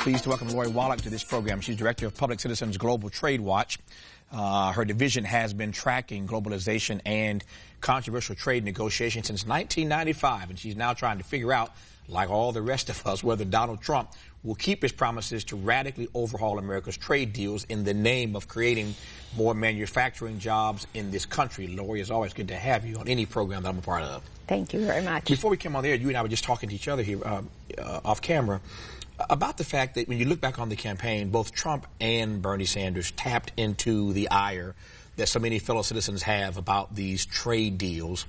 Pleased to welcome Lori Wallach to this program. She's director of Public Citizens Global Trade Watch. Her division has been tracking globalization and controversial trade negotiations since 1995, and she's now trying to figure out, like all the rest of us, whether Donald Trump will keep his promises to radically overhaul America's trade deals in the name of creating more manufacturing jobs in this country. Lori, it's always good to have you on any program that I'm a part of. Thank you very much. Before we came on the air, you and I were just talking to each other here off camera about the fact that when you look back on the campaign, both Trump and Bernie Sanders tapped into the ire that so many fellow citizens have about these trade deals.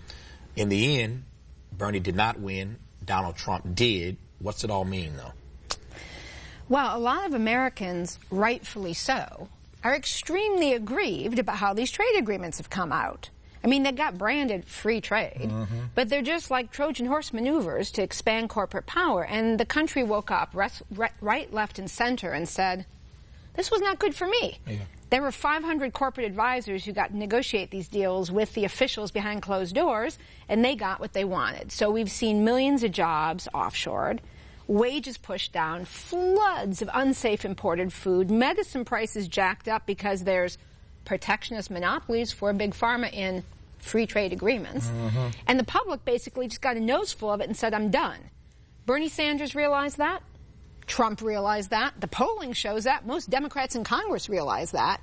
In the end, Bernie did not win. Donald Trump did. What's it all mean, though? Well, a lot of Americans, rightfully so, are extremely aggrieved about how these trade agreements have come out. I mean, they got branded free trade, but they're just like Trojan horse maneuvers to expand corporate power. And the country woke up right, left, and center and said, this was not good for me. Yeah. There were 500 corporate advisors who got to negotiate these deals with the officials behind closed doors, and they got what they wanted. So we've seen millions of jobs offshored, wages pushed down, floods of unsafe imported food, medicine prices jacked up because there's protectionist monopolies for big pharma in free trade agreements. And the public basically just got a nose full of it and said, I'm done. Bernie Sanders realized that. Trump realized that. The polling shows that. Most Democrats in Congress realize that.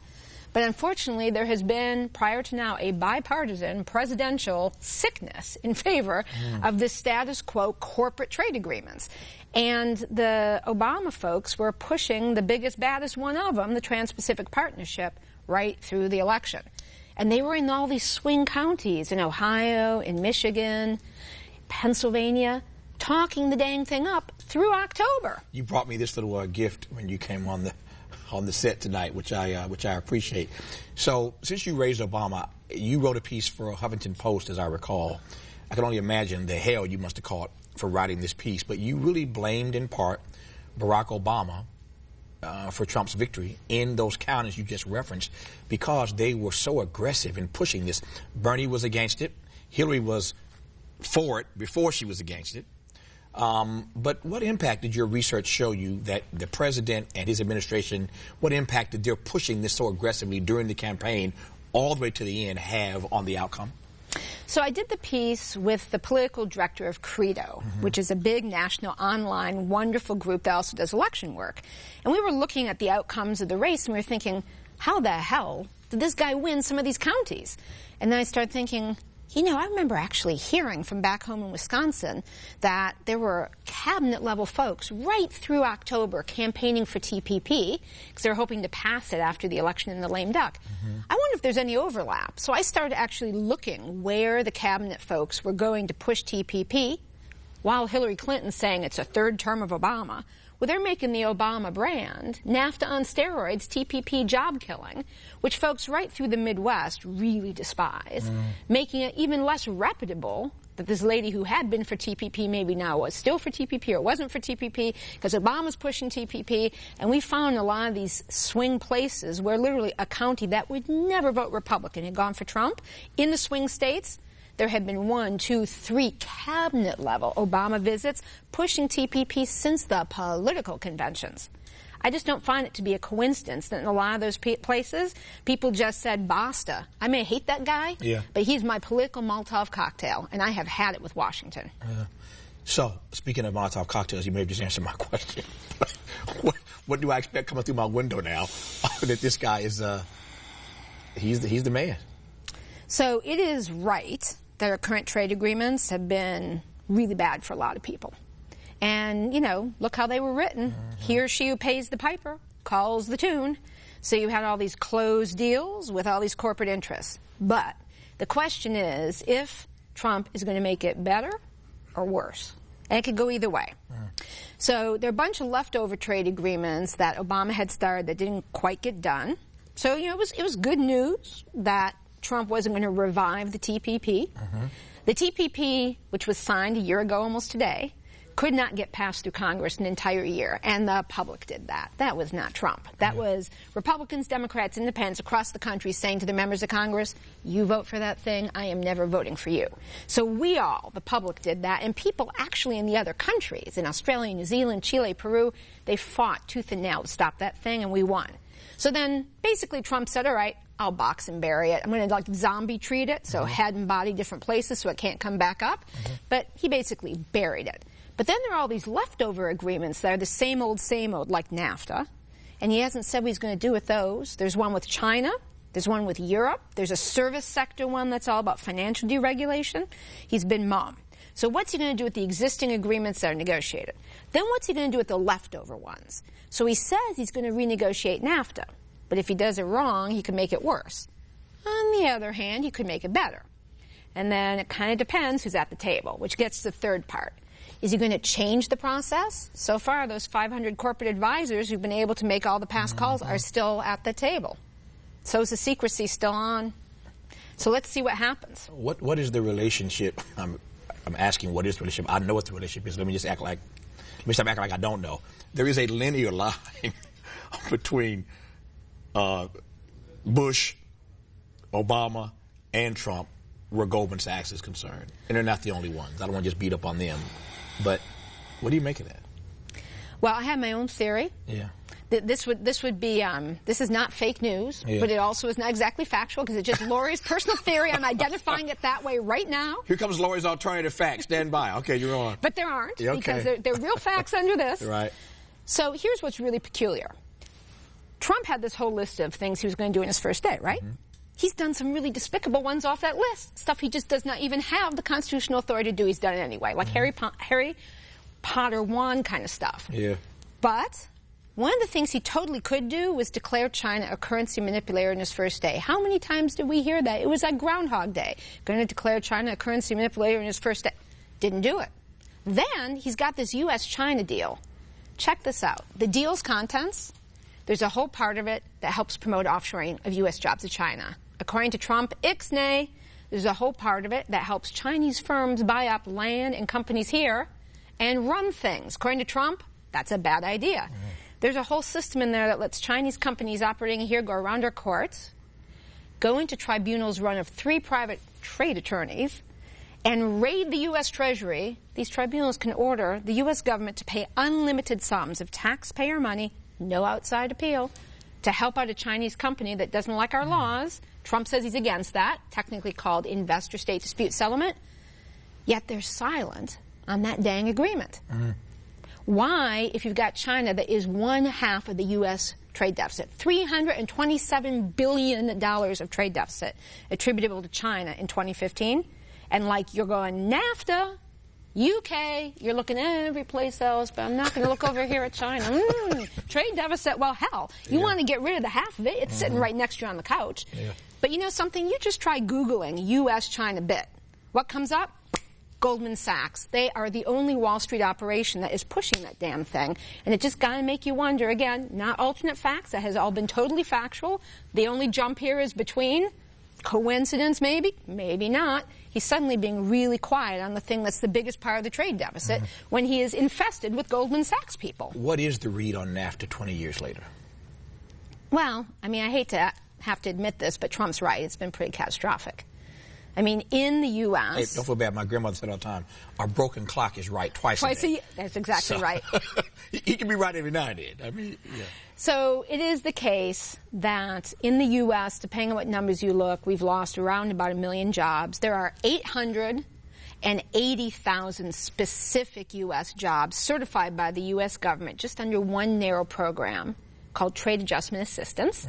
But unfortunately, there has been, prior to now, a bipartisan presidential sickness in favor of the status quo corporate trade agreements. And the Obama folks were pushing the biggest, baddest one of them, the Trans-Pacific Partnership, right through the election. And they were in all these swing counties in Ohio, in Michigan, Pennsylvania, talking the dang thing up through October. You brought me this little gift when you came on the set tonight, which I appreciate. So since you raised Obama, you wrote a piece for Huffington Post, as I recall. I can only imagine the hell you must have caught for writing this piece, but you really blamed in part Barack Obama for Trump's victory in those counties you just referenced because they were so aggressive in pushing this. Bernie was against it. Hillary was for it before she was against it. But what impact did your research show you that the president and his administration, what impact did their pushing this so aggressively during the campaign all the way to the end have on the outcome? So I did the piece with the political director of Credo, which is a big national online wonderful group that also does election work. And we were looking at the outcomes of the race and we were thinking, how the hell did this guy win some of these counties? And then I started thinking, you know, I remember actually hearing from back home in Wisconsin that there were cabinet-level folks right through October campaigning for TPP because they were hoping to pass it after the election in the lame duck. I wonder if there's any overlap. So I started actually looking where the cabinet folks were going to push TPP while Hillary Clinton's saying it's a third term of Obama. Well, they're making the Obama brand, NAFTA on steroids, TPP job killing, which folks right through the Midwest really despise, making it even less reputable that this lady who had been for TPP maybe now was still for TPP or wasn't for TPP because Obama's pushing TPP. And we found a lot of these swing places where literally a county that would never vote Republican had gone for Trump. In the swing states, there had been 1, 2, 3 cabinet-level Obama visits pushing TPP since the political conventions. I just don't find it to be a coincidence that in a lot of those places, people just said, basta. I may hate that guy, but he's my political Molotov cocktail, and I have had it with Washington. So, speaking of Molotov cocktails, you may have just answered my question. What do I expect coming through my window now that this guy is, he's the man? So it is right that our current trade agreements have been really bad for a lot of people. And, you know, look how they were written. He or she who pays the piper calls the tune. So you had all these closed deals with all these corporate interests. But the question is if Trump is going to make it better or worse. And it could go either way. So there are a bunch of leftover trade agreements that Obama had started that didn't quite get done. So, you know, it was good news that Trump wasn't going to revive the TPP. The TPP, which was signed a year ago almost today, could not get passed through Congress an entire year, and the public did that. That was not Trump. That was Republicans, Democrats, Independents across the country saying to the members of Congress, you vote for that thing, I am never voting for you. So we all, the public, did that, and people actually in the other countries, in Australia, New Zealand, Chile, Peru, they fought tooth and nail to stop that thing, and we won. So then basically Trump said, all right, I'll box and bury it. I'm going to like zombie treat it, so head and body different places so it can't come back up. But he basically buried it. But then there are all these leftover agreements that are the same old, like NAFTA. And he hasn't said what he's going to do with those. There's one with China. There's one with Europe. There's a service sector one that's all about financial deregulation. He's been mum. So what's he going to do with the existing agreements that are negotiated? Then what's he going to do with the leftover ones? So he says he's going to renegotiate NAFTA. But if he does it wrong, he could make it worse. On the other hand, he could make it better. And then it kind of depends who's at the table, which gets to the third part. Is he going to change the process? So far, those 500 corporate advisors who've been able to make all the past calls are still at the table. So is the secrecy still on? So let's see what happens. What is the relationship? I'm asking what is the relationship. I know what the relationship is. Let me stop acting like I don't know. There is a linear line between Bush, Obama, and Trump where Goldman Sachs is concerned. And they're not the only ones. I don't want to just beat up on them. But what do you make of that? Well, I have my own theory. Yeah. This would be this is not fake news, but it also is not exactly factual because it's just Lori's personal theory. I'm identifying it that way right now. Here comes Lori's alternative facts. Stand by. Okay, you're on. But there aren't because they're real facts under this. Right. So here's what's really peculiar. Trump had this whole list of things he was going to do in his first day, right? He's done some really despicable ones off that list. Stuff he just does not even have the constitutional authority to do. He's done it anyway, like Harry Potter 1 kind of stuff. Yeah. But one of the things he totally could do was declare China a currency manipulator in his first day. How many times did we hear that? It was like Groundhog Day. Going to declare China a currency manipulator in his first day. Didn't do it. Then he's got this U.S.-China deal. Check this out. The deal's contents, there's a whole part of it that helps promote offshoring of U.S. jobs to China. According to Trump, ixnay, there's a whole part of it that helps Chinese firms buy up land and companies here and run things. According to Trump, that's a bad idea. There's a whole system in there that lets Chinese companies operating here go around our courts, go into tribunals run of 3 private trade attorneys, and raid the U.S. Treasury. These tribunals can order the U.S. government to pay unlimited sums of taxpayer money, no outside appeal, to help out a Chinese company that doesn't like our laws. Trump says he's against that, technically called investor-state dispute settlement. Yet they're silent on that dang agreement. Why, if you've got China that is 1/2 of the U.S. trade deficit, $327 billion of trade deficit attributable to China in 2015, and like you're going NAFTA, UK, you're looking every place else, but I'm not going to look over here at China. Trade deficit, well, hell, you want to get rid of the half of it. It's sitting right next to you on the couch. But you know something? You just try Googling U.S.-China bit. What comes up? Goldman Sachs. They are the only Wall Street operation that is pushing that damn thing. And it just got to make you wonder, again, not alternate facts. That has all been totally factual. The only jump here is between. Coincidence, maybe? Maybe not. He's suddenly being really quiet on the thing that's the biggest part of the trade deficit when he is infested with Goldman Sachs people. What is the read on NAFTA 20 years later? Well, I mean, I hate to have to admit this, but Trump's right. It's been pretty catastrophic. I mean, in the U.S. Hey, don't feel bad. My grandmother said all the time, our broken clock is right twice a day. That's exactly right. He can be right every now and then. I mean, yeah. So it is the case that in the U.S., depending on what numbers you look, we've lost around about 1 million jobs. There are 880,000 specific U.S. jobs certified by the U.S. government just under one narrow program called Trade Adjustment Assistance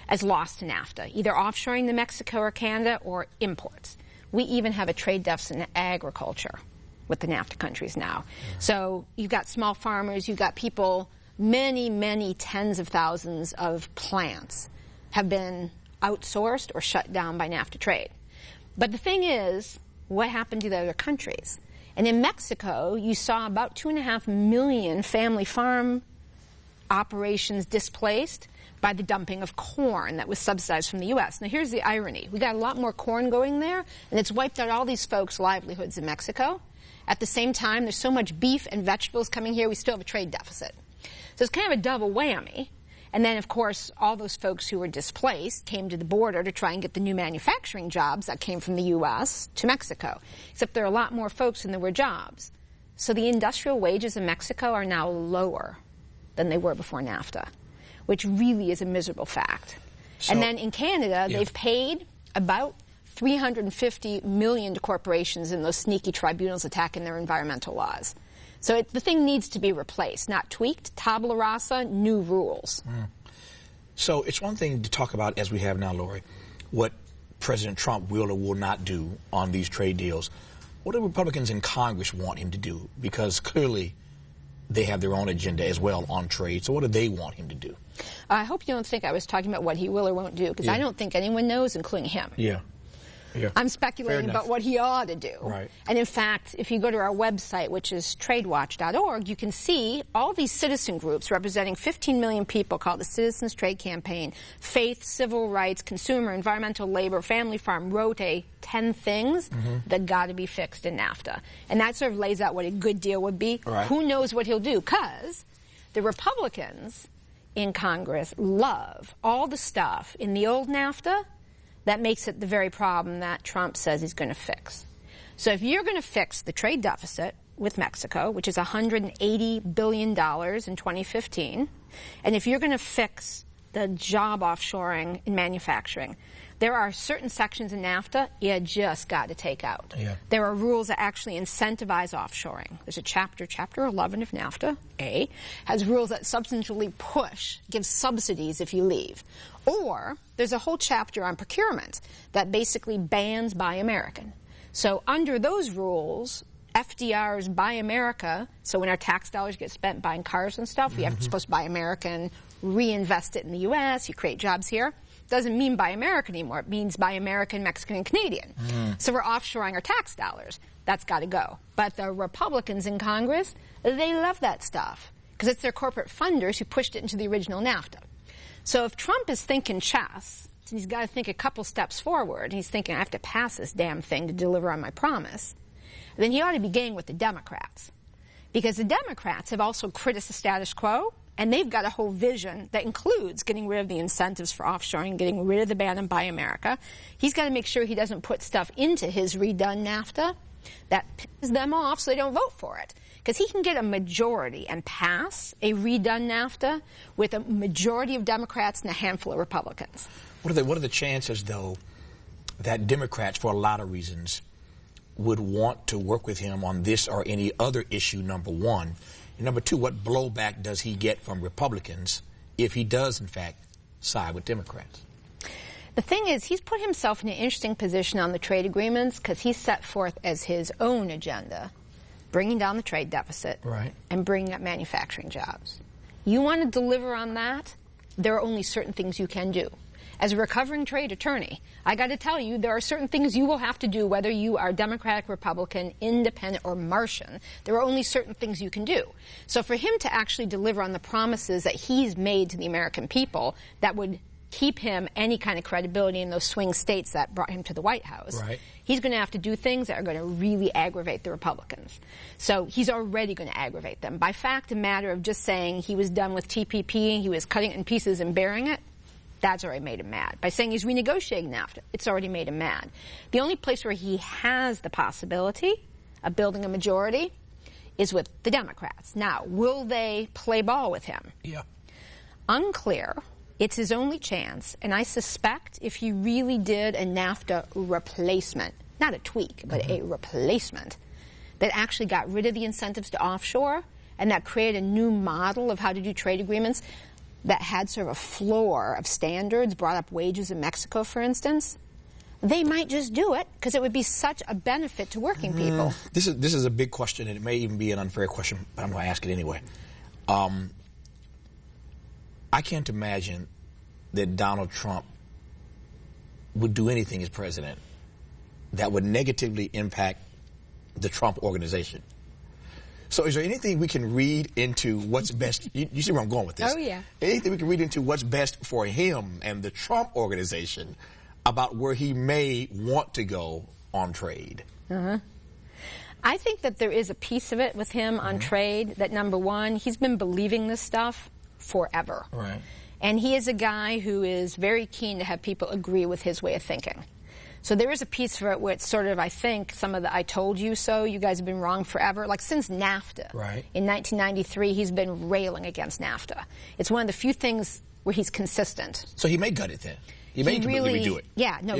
as lost to NAFTA, either offshoring to Mexico or Canada or imports. We even have a trade deficit in agriculture with the NAFTA countries now. So you've got small farmers, you've got people, many, many tens of thousands of plants have been outsourced or shut down by NAFTA trade. But the thing is, what happened to the other countries? And in Mexico, you saw about 2.5 million family farm operations displaced by the dumping of corn that was subsidized from the U.S. Now, here's the irony. We got a lot more corn going there, and it's wiped out all these folks' livelihoods in Mexico. At the same time, there's so much beef and vegetables coming here, we still have a trade deficit. So it's kind of a double whammy. And then, of course, all those folks who were displaced came to the border to try and get the new manufacturing jobs that came from the U.S. to Mexico. Except there are a lot more folks than there were jobs. So the industrial wages in Mexico are now lower than they were before NAFTA, which really is a miserable fact. So, and then in Canada, they've paid about $350 million to corporations in those sneaky tribunals attacking their environmental laws. So the thing needs to be replaced, not tweaked. Tabula rasa, new rules. So it's one thing to talk about, as we have now, Lori, what President Trump will or will not do on these trade deals. What do Republicans in Congress want him to do? Because clearly they have their own agenda as well on trade. So what do they want him to do? I hope you don't think I was talking about what he will or won't do, because I don't think anyone knows, including him. Yeah. I'm speculating about what he ought to do. Right. And in fact, if you go to our website, which is tradewatch.org, you can see all these citizen groups representing 15 million people called the Citizens Trade Campaign. Faith, civil rights, consumer, environmental, labor, family farm wrote 10 things that got to be fixed in NAFTA. And that sort of lays out what a good deal would be. Right. Who knows what he'll do? Because the Republicans in Congress love all the stuff in the old NAFTA that makes it the very problem that Trump says he's going to fix. So if you're going to fix the trade deficit with Mexico, which is $180 billion in 2015, and if you're going to fix the job offshoring in manufacturing, there are certain sections in NAFTA you just got to take out. Yeah. There are rules that actually incentivize offshoring. There's a chapter 11 of NAFTA, A, has rules that substantially give subsidies if you leave. Or there's a whole chapter on procurement that basically bans Buy American. So under those rules, FDR's Buy America, so when our tax dollars get spent buying cars and stuff, you're supposed to buy American, reinvest it in the U.S., you create jobs here. Doesn't mean Buy American anymore. It means Buy American, Mexican, and Canadian. So we're offshoring our tax dollars. That's got to go. But the Republicans in Congress, they love that stuff because it's their corporate funders who pushed it into the original NAFTA. So if Trump is thinking chess, and he's got to think a couple steps forward, and he's thinking, I have to pass this damn thing to deliver on my promise, then he ought to be getting with the Democrats. Because the Democrats have also criticized the status quo, and they've got a whole vision that includes getting rid of the incentives for offshoring, getting rid of the ban on Buy America. He's got to make sure he doesn't put stuff into his redone NAFTA that pisses them off so they don't vote for it. Because he can get a majority and pass a redone NAFTA with a majority of Democrats and a handful of Republicans. What are the chances, though, that Democrats, for a lot of reasons, would want to work with him on this or any other issue, number one? And number two, what blowback does he get from Republicans if he does, in fact, side with Democrats? The thing is, he's put himself in an interesting position on the trade agreements because he's set forth as his own agenda, bringing down the trade deficit and bringing up manufacturing jobs. You want to deliver on that, there are only certain things you can do. As a recovering trade attorney, I got to tell you, there are certain things you will have to do, whether you are Democratic, Republican, Independent, or Martian. There are only certain things you can do. So for him to actually deliver on the promises that he's made to the American people that would keep him any kind of credibility in those swing states that brought him to the White House, he's going to have to do things that are going to really aggravate the Republicans. So he's already going to aggravate them. By fact and matter of just saying he was done with TPP, he was cutting it in pieces and bearing it, that's already made him mad. By saying he's renegotiating NAFTA, it's already made him mad. The only place where he has the possibility of building a majority is with the Democrats. Now, will they play ball with him? Yeah. Unclear. It's his only chance, and I suspect if he really did a NAFTA replacement, not a tweak, but a replacement, that actually got rid of the incentives to offshore and that created a new model of how to do trade agreements that had sort of a floor of standards, brought up wages in Mexico, for instance, they might just do it because it would be such a benefit to working people. This is a big question, and it may even be an unfair question, but I'm going to ask it anyway. I can't imagine that Donald Trump would do anything as president that would negatively impact the Trump organization. So is there anything we can read into what's best? You see where I'm going with this? Oh, yeah. Anything we can read into what's best for him and the Trump organization about where he may want to go on trade? I think that there is a piece of it with him on trade that, number one, he's been believing this stuff forever. Right. And he is a guy who is very keen to have people agree with his way of thinking. So there is a piece for it where it's sort of, I think, some of the I told you so, you guys have been wrong forever. Like since NAFTA. Right. In 1993, he's been railing against NAFTA. It's one of the few things where he's consistent. So he may gut it then. He may completely redo it. Yeah, no,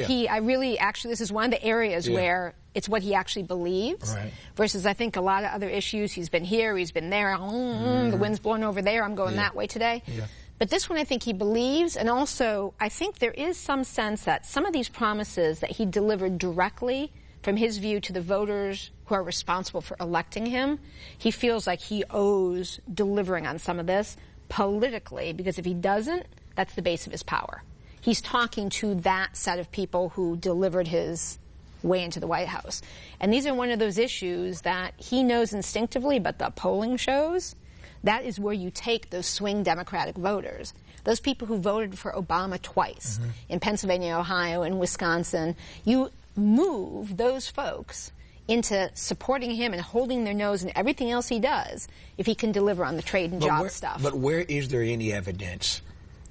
actually, this is one of the areas where it's what he actually believes. Right. Versus, I think, a lot of other issues. He's been here, he's been there. The wind's blowing over there, I'm going that way today. Yeah. But this one I think he believes, and also I think there is some sense that some of these promises that he delivered directly from his view to the voters who are responsible for electing him, he feels like he owes delivering on some of this politically, because if he doesn't, that's the base of his power. He's talking to that set of people who delivered his way into the White House. And these are one of those issues that he knows instinctively, but the polling shows that is where you take those swing Democratic voters, those people who voted for Obama twice in Pennsylvania, Ohio, and Wisconsin. You move those folks into supporting him and holding their nose in everything else he does if he can deliver on the trade and job stuff. But where is there any evidence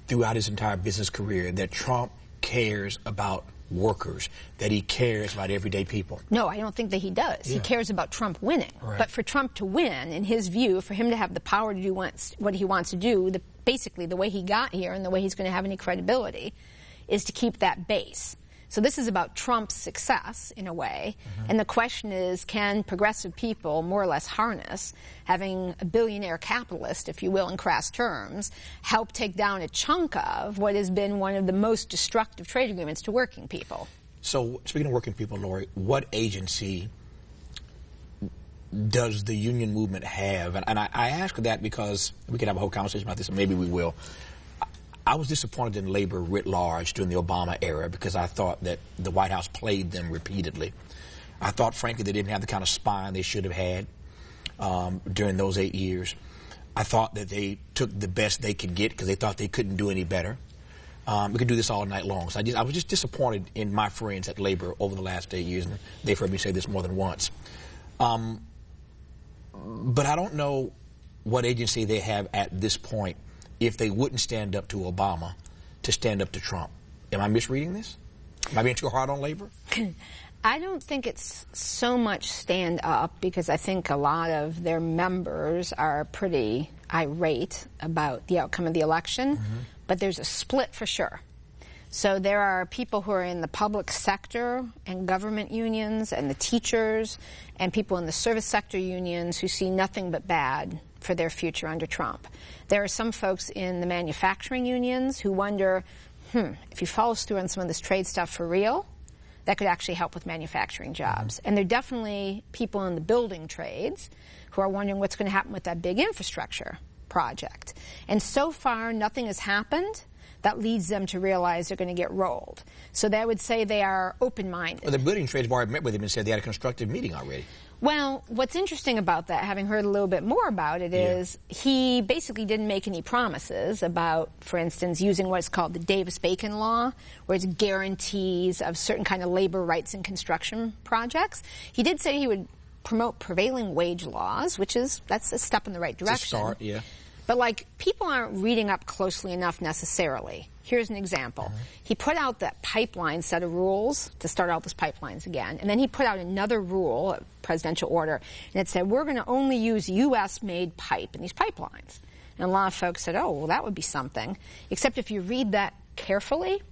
throughout his entire business career that Trump cares about workers, that he cares about everyday people? No, I don't think that he does. He cares about Trump winning. Right. But for Trump to win, in his view, for him to have the power to do what he wants to do, basically the way he got here and the way he's going to have any credibility is to keep that base. So this is about Trump's success, in a way. And the question is, can progressive people more or less harness having a billionaire capitalist, if you will, in crass terms, help take down a chunk of what has been one of the most destructive trade agreements to working people? So, speaking of working people, Lori, what agency does the union movement have? And I ask that because we could have a whole conversation about this, and maybe we will. I was disappointed in labor writ large during the Obama era because I thought that the White House played them repeatedly. I thought, frankly, they didn't have the kind of spine they should have had during those 8 years. I thought that they took the best they could get because they thought they couldn't do any better. We could do this all night long. So I was just disappointed in my friends at labor over the last 8 years, and they've heard me say this more than once. But I don't know what agency they have at this point if they wouldn't stand up to Obama to stand up to Trump. Am I misreading this? Am I being too hard on labor? I don't think it's so much stand up, because I think a lot of their members are pretty irate about the outcome of the election, but there's a split for sure. So there are people who are in the public sector and government unions and the teachers and people in the service sector unions who see nothing but bad for their future under Trump. There are some folks in the manufacturing unions who wonder, if he follows through on some of this trade stuff for real, that could actually help with manufacturing jobs. And there are definitely people in the building trades who are wondering what's going to happen with that big infrastructure project. And so far, nothing has happened that leads them to realize they're going to get rolled. So that would say they are open-minded. Well, the building trades have already met with him and said they had a constructive meeting already. Well, what's interesting about that, having heard a little bit more about it, is he basically didn't make any promises about, for instance, using what's called the Davis-Bacon law, where it's guarantees of certain kind of labor rights in construction projects. He did say he would promote prevailing wage laws, that's a step in the right direction. It's a start, yeah. But, people aren't reading up closely enough necessarily. Here's an example. He put out that pipeline set of rules to start all those pipelines again, and then he put out another rule, a presidential order, and it said, we're going to only use U.S.-made pipe in these pipelines. And a lot of folks said, oh, well, that would be something. Except if you read that carefully,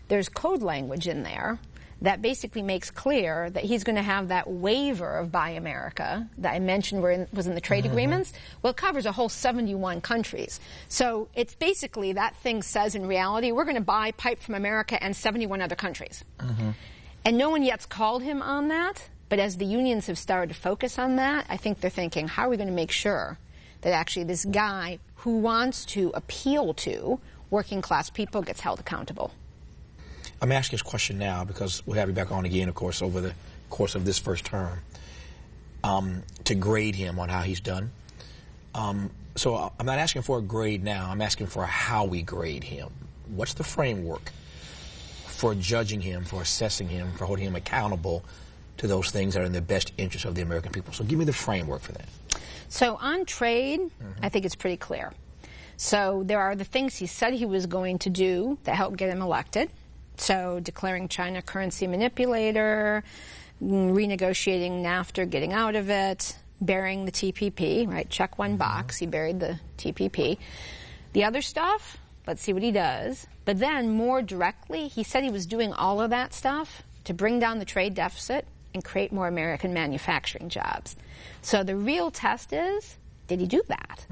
there's code language in there that basically makes clear that he's going to have that waiver of Buy America that I mentioned was in the trade agreements. Well, it covers a whole 71 countries. So it's basically, that thing says in reality, we're going to buy pipe from America and 71 other countries. And no one yet's called him on that, but as the unions have started to focus on that, I think they're thinking, how are we going to make sure that actually this guy who wants to appeal to working class people gets held accountable? I'm asking this question now because we'll have you back on again, of course, over the course of this first term, to grade him on how he's done. So I'm not asking for a grade now. I'm asking for how we grade him. What's the framework for judging him, for assessing him, for holding him accountable to those things that are in the best interest of the American people. So give me the framework for that. So on trade, I think it's pretty clear. So there are the things he said he was going to do that helped get him elected. So declaring China currency manipulator, renegotiating NAFTA, getting out of it, burying the TPP, right? Check one box, he buried the TPP. The other stuff, let's see what he does. But then more directly, he said he was doing all of that stuff to bring down the trade deficit and create more American manufacturing jobs. So the real test is, did he do that?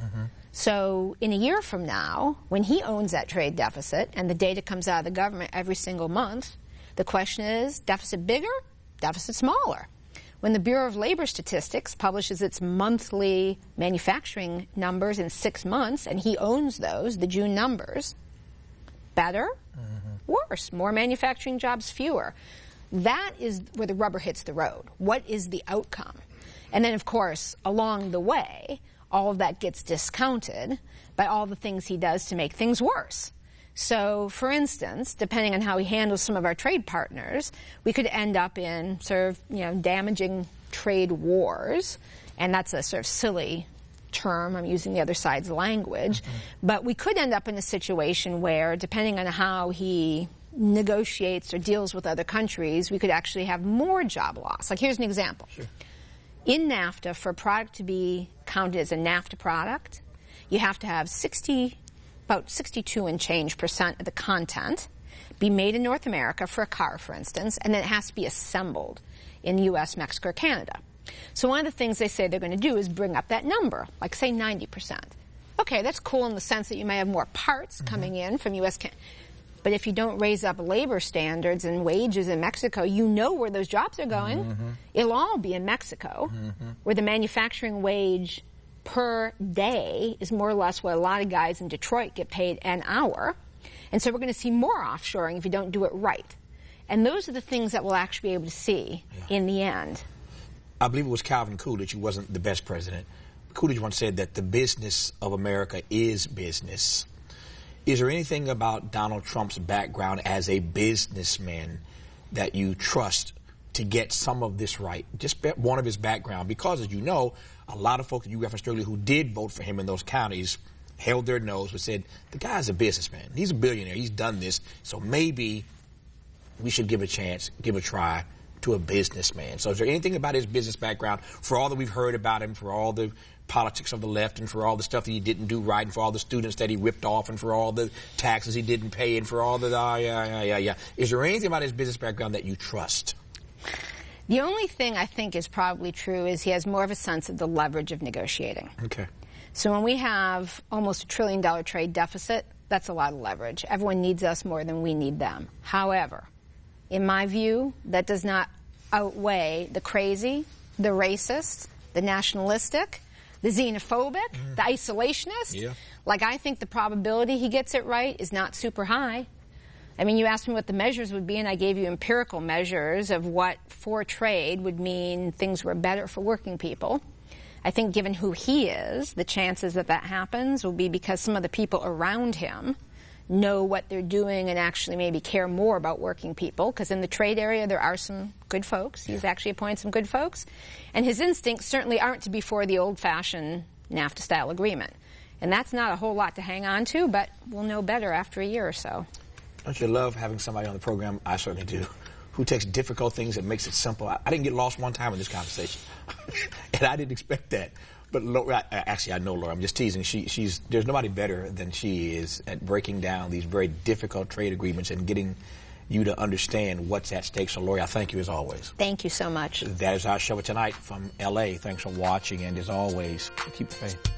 So in a year from now, when he owns that trade deficit and the data comes out of the government every single month, the question is, deficit bigger, deficit smaller? When the Bureau of Labor Statistics publishes its monthly manufacturing numbers in 6 months, and he owns those, the June numbers, better, worse, more manufacturing jobs, fewer. That is where the rubber hits the road. What is the outcome? And then, of course, along the way, all of that gets discounted by all the things he does to make things worse. So, for instance, depending on how he handles some of our trade partners, we could end up in sort of, damaging trade wars, and that's a sort of silly term. I'm using the other side's language. But we could end up in a situation where, depending on how he negotiates or deals with other countries, we could actually have more job loss. Like, here's an example. Sure. In NAFTA, for a product to be counted as a NAFTA product, you have to have about 62 and change % of the content be made in North America for a car, for instance, and then it has to be assembled in the U.S., Mexico, or Canada. So one of the things they say they're going to do is bring up that number, like say 90%. Okay, that's cool in the sense that you may have more parts coming in from U.S., Canada. But if you don't raise up labor standards and wages in Mexico, you know where those jobs are going. It'll all be in Mexico, where the manufacturing wage per day is more or less what a lot of guys in Detroit get paid an hour. And so we're going to see more offshoring if you don't do it right. And those are the things that we'll actually be able to see in the end. I believe it was Calvin Coolidge who wasn't the best president. Coolidge once said that the business of America is business. Is there anything about Donald Trump's background as a businessman that you trust to get some of this right? Just one of his background, because as you know, a lot of folks that you referenced earlier who did vote for him in those counties held their nose but said, the guy's a businessman. He's a billionaire. He's done this. So maybe we should give a chance, give a try to a businessman. So is there anything about his business background, for all that we've heard about him, for all the politics of the left, and for all the stuff that he didn't do right, and for all the students that he ripped off, and for all the taxes he didn't pay, and for all the is there anything about his business background that you trust? The only thing I think is probably true is he has more of a sense of the leverage of negotiating. Okay. So when we have almost $1 trillion trade deficit, that's a lot of leverage. Everyone needs us more than we need them. However, in my view, that does not outweigh the crazy, the racist, the nationalistic, the xenophobic, the isolationist. Yeah. Like, I think the probability he gets it right is not super high. I mean, you asked me what the measures would be, and I gave you empirical measures of what for trade would mean things were better for working people. I think given who he is, the chances that that happens will be because some of the people around him know what they're doing and actually maybe care more about working people, because in the trade area there are some good folks. He's actually appointed some good folks. And his instincts certainly aren't to be for the old-fashioned NAFTA-style agreement. And that's not a whole lot to hang on to, but we'll know better after a year or so. Don't you love having somebody on the program, I certainly do, who takes difficult things and makes it simple? I didn't get lost one time in this conversation, and I didn't expect that. But Laura, actually, I know Laura. I'm just teasing. There's nobody better than she is at breaking down these very difficult trade agreements and getting you to understand what's at stake. So, Laura, I thank you as always. Thank you so much. That is our show tonight from L.A. Thanks for watching, and as always, keep the faith.